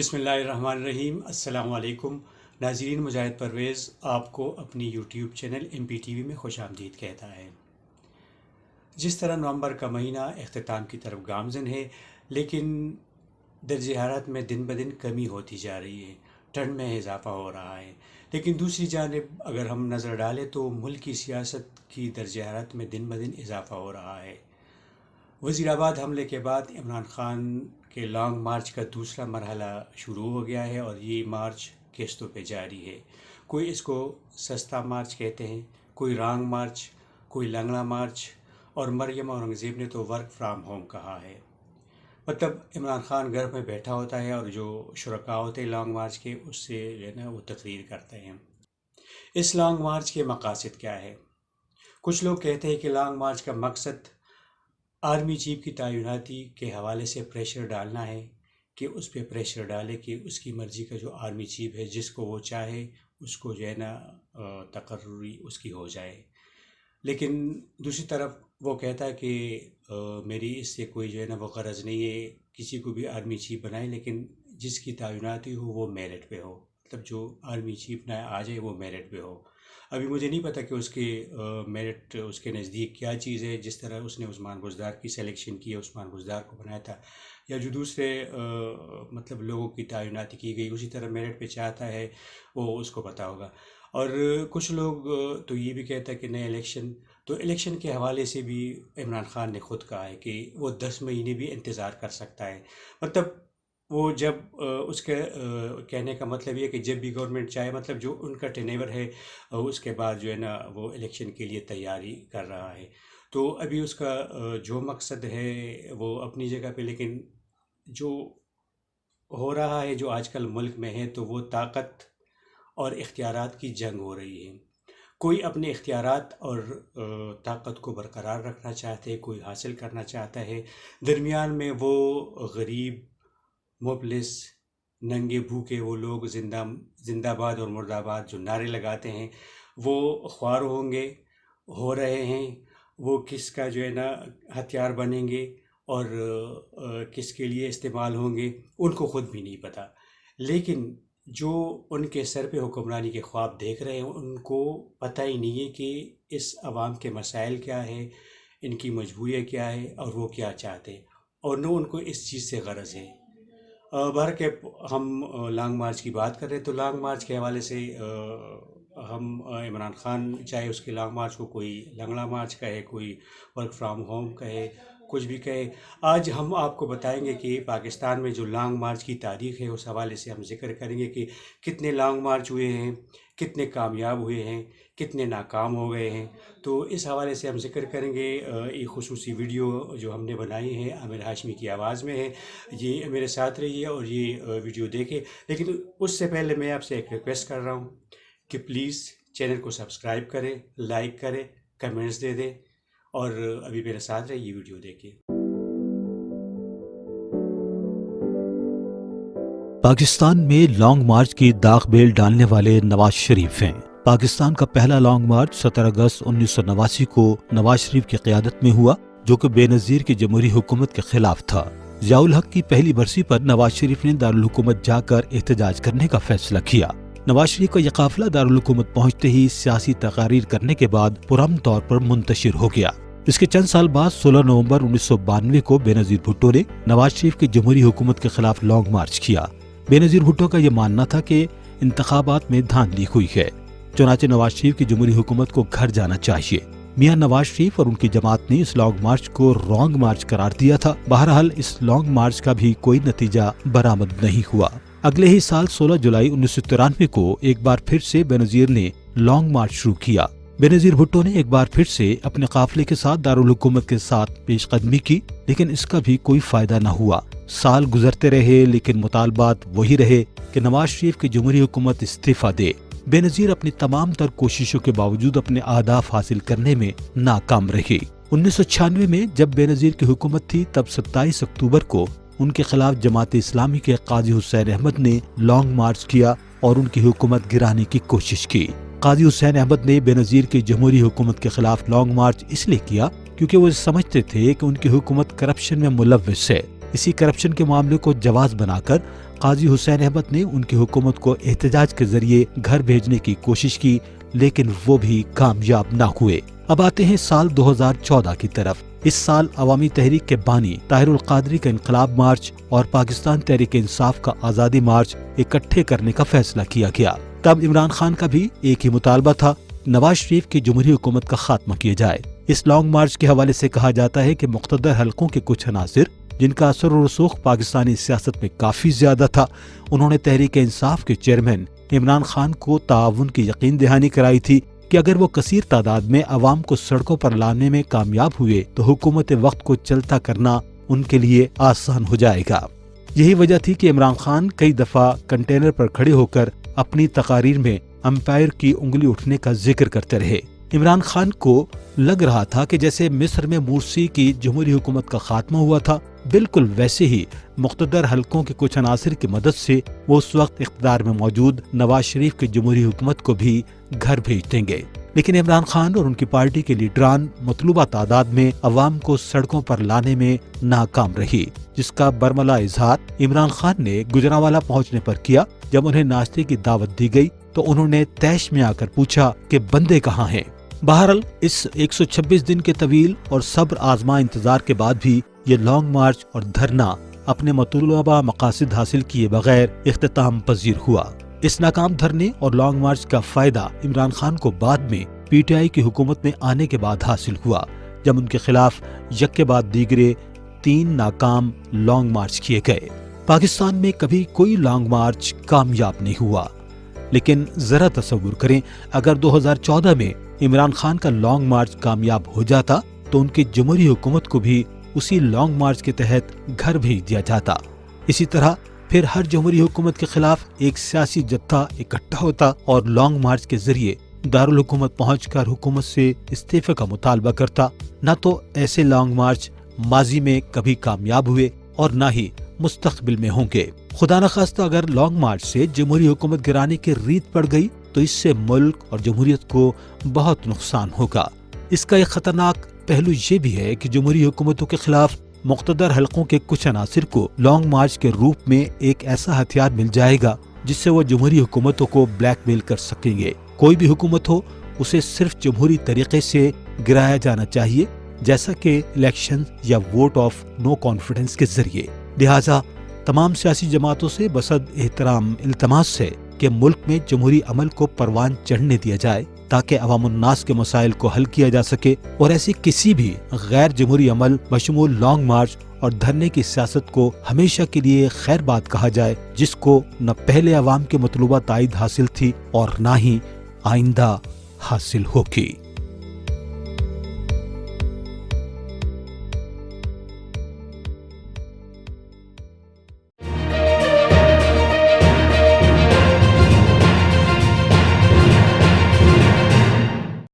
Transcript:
बिस्मिल्लाहिर्रहमानिर्रहीम। अस्सलाम वालेकुम नाज़रीन। मुजाहिद परवेज़ आपको अपनी यूट्यूब चैनल MPTV में खुश आमदीद कहता है। जिस तरह नवंबर का महीना अख्ताम की तरफ गामज़न है, लेकिन दर्ज हरारत में दिन ब दिन कमी होती जा रही है, ठंड में इजाफ़ा हो रहा है। लेकिन दूसरी जानिब अगर हम नज़र डालें तो मुल्क की सियासत की दर्ज हरारत में दिन ब दिन इजाफ़ा हो रहा है। वज़ीराबाद हमले के बाद इमरान ख़ान के लॉन्ग मार्च का दूसरा मरहला शुरू हो गया है और ये मार्च किस्तों पे जारी है। कोई इसको सस्ता मार्च कहते हैं, कोई रॉन्ग मार्च, कोई लंगड़ा मार्च, और मरियम औरंगज़ेब ने तो वर्क फ्राम होम कहा है। मतलब इमरान ख़ान घर में बैठा होता है और जो शुरका होते हैं लॉन्ग मार्च के, उससे जो है ना वो तकरीर करते हैं। इस लॉन्ग मार्च के मकासद क्या है? कुछ लोग कहते हैं कि लॉन्ग मार्च का मकसद आर्मी चीफ की तैनाती के हवाले से प्रेशर डालना है, कि उस पर प्रेशर डाले कि उसकी मर्ज़ी का जो आर्मी चीफ है, जिसको वो चाहे उसको जो है ना तकर्री उसकी हो जाए। लेकिन दूसरी तरफ वो कहता है कि मेरी इससे कोई जो है ना वो गरज नहीं है किसी को भी आर्मी चीफ बनाए, लेकिन जिसकी तैनाती हो वो मेरिट पे हो, मतलब जो आर्मी चीफ ना आ जाए वो मेरिट पे हो। अभी मुझे नहीं पता कि उसके मेरिट उसके नज़दीक क्या चीज़ है। जिस तरह उसने उस्मान बुज़दार की सिलेक्शन की है, उस्मान बुज़दार को बनाया था, या जो दूसरे मतलब लोगों की तैनाती की गई उसी तरह मेरिट पे चाहता है, वो उसको पता होगा। और कुछ लोग तो ये भी कहता है कि नए इलेक्शन के हवाले से भी इमरान ख़ान ने ख़ुद कहा है कि वो 10 महीने भी इंतज़ार कर सकता है। मतलब वो जब उसके कहने का मतलब ये है कि जब भी गवर्नमेंट चाहे, मतलब जो उनका टेनेवर है उसके बाद जो है ना वो इलेक्शन के लिए तैयारी कर रहा है। तो अभी उसका जो मकसद है वो अपनी जगह पे, लेकिन जो हो रहा है जो आजकल मुल्क में है, तो वो ताकत और इख्तियारात की जंग हो रही है। कोई अपने इख्तियारात और ताकत को बरकरार रखना चाहते हैं, कोई हासिल करना चाहता है। दरमियान में वो गरीब, मुफलिस, नंगे भूखे वो लोग जिंदाबाद और मुर्दाबाद जो नारे लगाते हैं, वो ख्वार हो रहे हैं। वो किसका जो है ना हथियार बनेंगे और किसके लिए इस्तेमाल होंगे, उनको ख़ुद भी नहीं पता। लेकिन जो उनके सर पे हुक्मरानी के ख्वाब देख रहे हैं, उनको पता ही नहीं है कि इस अवाम के मसाइल क्या है, इनकी मजबूरियाँ क्या है और वो क्या चाहते हैं, और न उनको इस चीज़ से गरज है। भर के हम लॉन्ग मार्च की बात कर रहे हैं, तो लॉन्ग मार्च के हवाले से हम इमरान ख़ान चाहे उसके लॉन्ग मार्च को कोई लंगड़ा मार्च कहे, कोई वर्क फ्राम होम कहे, कुछ भी कहे, आज हम आपको बताएंगे कि पाकिस्तान में जो लॉन्ग मार्च की तारीख़ है उस हवाले से हम जिक्र करेंगे कि कितने लॉन्ग मार्च हुए हैं, कितने कामयाब हुए हैं, कितने नाकाम हो गए हैं। तो इस हवाले से हम जिक्र करेंगे। एक खुसूसी वीडियो जो हमने बनाई है आमिर हाशमी की आवाज़ में है, ये मेरे साथ रहिए और ये वीडियो देखें। लेकिन उससे पहले मैं आपसे एक रिक्वेस्ट कर रहा हूँ कि प्लीज़ चैनल को सब्सक्राइब करें, लाइक करें, कमेंट्स दे दें, और अभी मेरे साथ रहिए, ये वीडियो देखिए। पाकिस्तान में लॉन्ग मार्च की दाग बेल डालने वाले नवाज शरीफ हैं। पाकिस्तान का पहला लॉन्ग मार्च 17 अगस्त 1989 को नवाज शरीफ की क़यादत में हुआ, जो कि बेनज़ीर की जमहूरी हुकूमत के खिलाफ था। ज़ियाउल हक की पहली बरसी पर नवाज शरीफ ने दारुल हुकूमत जाकर एहतजाज करने का फैसला किया। नवाज शरीफ का यह काफिला दारुल हुकूमत पहुँचते ही सियासी तकारीर करने के बाद पुरअमन तौर पर मुंतशिर हो गया। इसके चंद साल बाद 16 नवंबर 1992 को बेनज़ीर भुट्टो ने नवाज शरीफ की जमहूरी हुकूमत के खिलाफ लॉन्ग मार्च किया। बेनज़ीर भुट्टो का यह मानना था कि इंतखाबात में धांधली हुई है, चुनाचे नवाज शरीफ की जमहूरी हुकूमत को घर जाना चाहिए। मियां नवाज शरीफ और उनकी जमात ने इस लॉन्ग मार्च को रॉन्ग मार्च करार दिया था। बहरहाल इस लॉन्ग मार्च का भी कोई नतीजा बरामद नहीं हुआ। अगले ही साल 16 जुलाई 1993 को एक बार फिर से बेनज़ीर ने लॉन्ग मार्च शुरू किया। बेनज़ीर भुट्टो ने एक बार फिर से अपने काफिले के साथ दारुल हुकूमत के साथ पेशकदमी की, लेकिन इसका भी कोई फायदा न हुआ। साल गुजरते रहे, लेकिन मुतालबात वही रहे कि नवाज शरीफ की जमहूरी हुकूमत इस्तीफा दे। बेनज़ीर अपनी तमाम तर कोशिशों के बावजूद अपने अहदाफ हासिल करने में नाकाम रहे। 1996 में जब बेनज़ीर की हुकूमत थी, तब 27 अक्टूबर को उनके खिलाफ जमात इस्लामी के काजी हुसैन अहमद ने लॉन्ग मार्च किया और उनकी हुकूमत गिराने की कोशिश की। काजी हुसैन अहमद ने बेनज़ीर की जमहूरी हुकूमत के खिलाफ लॉन्ग मार्च इसलिए किया क्योंकि वो समझते थे कि उनकी हुकूमत करप्शन में मुलव्विस है। اسی کرپشن کے معاملے کو جواز بنا کر قاضی حسین احمد نے ان کی حکومت کو احتجاج کے ذریعے گھر بھیجنے کی کوشش کی، لیکن وہ بھی کامیاب نہ ہوئے۔ اب آتے ہیں سال 2014 کی طرف۔ اس سال عوامی تحریک کے بانی طاہر القادری کا انقلاب مارچ اور پاکستان تحریک انصاف کا آزادی مارچ اکٹھے کرنے کا فیصلہ کیا گیا۔ تب عمران خان کا بھی ایک ہی مطالبہ تھا، نواز شریف کی جمہوری حکومت کا خاتمہ کیا جائے۔ اس لانگ مارچ کے حوالے سے کہا جاتا ہے کہ مقتدر حلقوں کے کچھ عناصر جن کا اثر و رسوخ پاکستانی سیاست میں کافی زیادہ تھا، انہوں نے تحریک انصاف کے چیئرمین عمران خان کو تعاون کی یقین دہانی کرائی تھی کہ اگر وہ کثیر تعداد میں عوام کو سڑکوں پر لانے میں کامیاب ہوئے تو حکومت وقت کو چلتا کرنا ان کے لیے آسان ہو جائے گا۔ یہی وجہ تھی کہ عمران خان کئی دفعہ کنٹینر پر کھڑے ہو کر اپنی تقاریر میں امپائر کی انگلی اٹھنے کا ذکر کرتے رہے۔ عمران خان کو لگ رہا تھا کہ جیسے مصر میں مرسی کی جمہوری حکومت کا خاتمہ ہوا تھا، بالکل ویسے ہی مقتدر حلقوں کے کچھ عناصر کی مدد سے وہ اس وقت اقتدار میں موجود نواز شریف کی جمہوری حکومت کو بھی گھر بھیج دیں گے۔ لیکن عمران خان اور ان کی پارٹی کے لیڈران مطلوبہ تعداد میں عوام کو سڑکوں پر لانے میں ناکام رہی، جس کا برملا اظہار عمران خان نے گجرانوالہ پہنچنے پر کیا۔ جب انہیں ناشتے کی دعوت دی گئی تو انہوں نے طیش میں آ کر پوچھا کہ بندے کہاں ہیں۔ بہرحال اس 126 دن کے طویل اور صبر آزما انتظار کے بعد بھی یہ لانگ مارچ اور دھرنا اپنے مطلوبہ مقاصد حاصل کیے بغیر اختتام پذیر ہوا۔ اس ناکام دھرنے اور لانگ مارچ کا فائدہ عمران خان کو بعد میں پی ٹی آئی کی حکومت میں آنے کے بعد حاصل ہوا، جب ان کے خلاف یک کے بعد دیگرے 3 ناکام لانگ مارچ کیے گئے۔ پاکستان میں کبھی کوئی لانگ مارچ کامیاب نہیں ہوا، لیکن ذرا تصور کریں اگر 2014 میں عمران خان کا لانگ مارچ کامیاب ہو جاتا تو ان کی جمہوری حکومت کو بھی اسی لانگ مارچ کے تحت گھر بھیج دیا جاتا۔ اسی طرح پھر ہر جمہوری حکومت کے خلاف ایک سیاسی جتھا اکٹھا ہوتا اور لانگ مارچ کے ذریعے دارالحکومت پہنچ کر حکومت سے استعفے کا مطالبہ کرتا۔ نہ تو ایسے لانگ مارچ ماضی میں کبھی کامیاب ہوئے اور نہ ہی مستقبل میں ہوں گے۔ خدا نخواستہ اگر لانگ مارچ سے جمہوری حکومت گرانے کی ریت پڑ گئی تو اس سے ملک اور جمہوریت کو بہت نقصان ہوگا۔ اس کا ایک خطرناک پہلو یہ بھی ہے کہ جمہوری حکومتوں کے خلاف مقتدر حلقوں کے کچھ عناصر کو لانگ مارچ کے روپ میں ایک ایسا ہتھیار مل جائے گا جس سے وہ جمہوری حکومتوں کو بلیک میل کر سکیں گے۔ کوئی بھی حکومت ہو اسے صرف جمہوری طریقے سے گرایا جانا چاہیے، جیسا کہ الیکشن یا ووٹ آف نو کانفیڈنس کے ذریعے۔ لہٰذا تمام سیاسی جماعتوں سے بصد احترام التماس ہے کہ ملک میں جمہوری عمل کو پروان چڑھنے دیا جائے تاکہ عوام الناس کے مسائل کو حل کیا جا سکے، اور ایسی کسی بھی غیر جمہوری عمل بشمول لانگ مارچ اور دھرنے کی سیاست کو ہمیشہ کے لیے خیر بات کہا جائے، جس کو نہ پہلے عوام کے مطلوبہ تائید حاصل تھی اور نہ ہی آئندہ حاصل ہوگی۔